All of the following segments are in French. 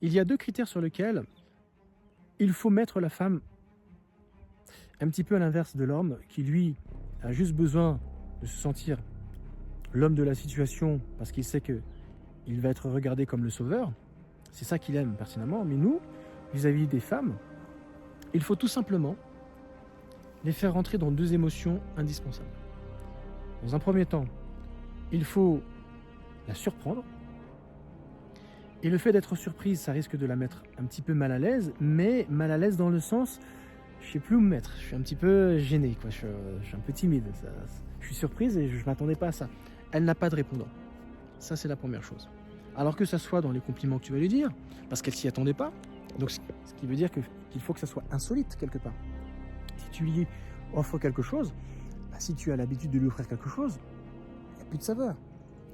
Il y a 2 critères sur lesquels il faut mettre la femme un petit peu à l'inverse de l'homme qui, lui, a juste besoin de se sentir l'homme de la situation parce qu'il sait qu'il va être regardé comme le sauveur. C'est ça qu'il aime personnellement. Mais nous, vis-à-vis des femmes, il faut tout simplement les faire rentrer dans 2 émotions indispensables. Dans un premier temps, il faut la surprendre. Et le fait d'être surprise, ça risque de la mettre un petit peu mal à l'aise, mais mal à l'aise dans le sens, je ne sais plus où me mettre, je suis un petit peu gêné, quoi. Je suis un peu timide, je suis surprise et je ne m'attendais pas à ça. Elle n'a pas de répondant. Ça, c'est la première chose. Alors que ça soit dans les compliments que tu vas lui dire, parce qu'elle s'y attendait pas, donc ce qui veut dire qu'il faut que ça soit insolite quelque part. Si tu lui offres quelque chose, bah, si tu as l'habitude de lui offrir quelque chose, il n'y a plus de saveur.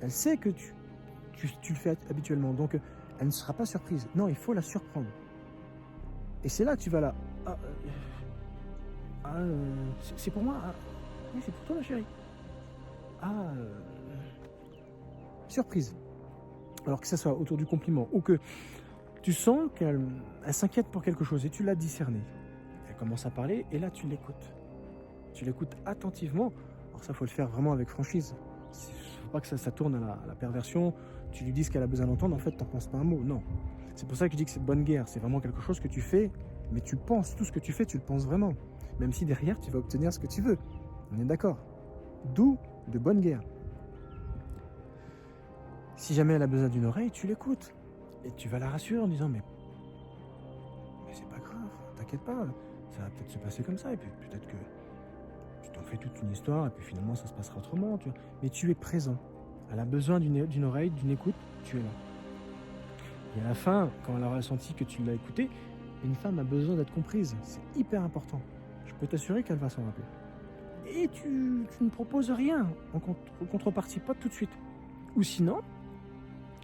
Elle sait que tu le fais habituellement, donc elle ne sera pas surprise. Non, il faut la surprendre. Et c'est là que tu vas c'est pour moi. Oui, c'est pour toi, ma chérie. Surprise. Alors que ça soit autour du compliment ou que tu sens qu'elle s'inquiète pour quelque chose et tu l'as discerné. Elle commence à parler et là, tu l'écoutes. Tu l'écoutes attentivement. Alors ça, il faut le faire vraiment avec franchise. Il ne faut pas que ça tourne à la perversion. Tu lui dis ce qu'elle a besoin d'entendre, en fait, tu n'en penses pas un mot. Non. C'est pour ça que je dis que c'est de bonne guerre. C'est vraiment quelque chose que tu fais, mais tu penses. Tout ce que tu fais, tu le penses vraiment. Même si derrière, tu vas obtenir ce que tu veux. On est d'accord. D'où de bonne guerre. Si jamais elle a besoin d'une oreille, tu l'écoutes. Et tu vas la rassurer en disant, mais c'est pas grave, t'inquiète pas. Ça va peut-être se passer comme ça. Et puis peut-être que tu t'en fais toute une histoire et puis finalement, ça se passera autrement. Tu vois. Mais tu es présent. Elle a besoin d'une oreille, d'une écoute, tu es là. Et à la fin, quand elle aura senti que tu l'as écouté, une femme a besoin d'être comprise. C'est hyper important. Je peux t'assurer qu'elle va s'en rappeler. Et tu ne proposes rien en contrepartie, pas tout de suite. Ou sinon,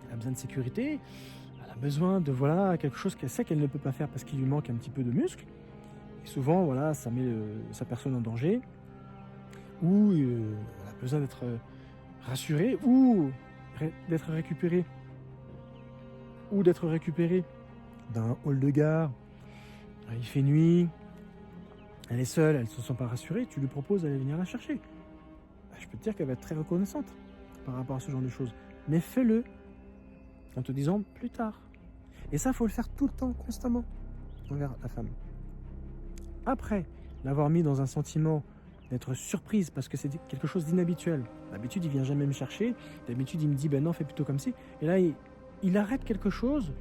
elle a besoin de sécurité, elle a besoin de quelque chose qu'elle sait qu'elle ne peut pas faire parce qu'il lui manque un petit peu de muscle. Et souvent, ça met sa personne en danger. Ou elle a besoin d'être rassurée ou d'être récupérée. Ou d'être récupérée d'un hall de gare. Il fait nuit, elle est seule, elle ne se sent pas rassurée, tu lui proposes d'aller venir la chercher. Je peux te dire qu'elle va être très reconnaissante par rapport à ce genre de choses. Mais fais-le en te disant plus tard. Et ça, il faut le faire tout le temps, constamment, envers la femme. Après l'avoir mis dans un sentiment d'être surprise parce que c'est quelque chose d'inhabituel. D'habitude, il vient jamais me chercher. D'habitude, il me dit, ben non, fais plutôt comme ci. Et là, il arrête quelque chose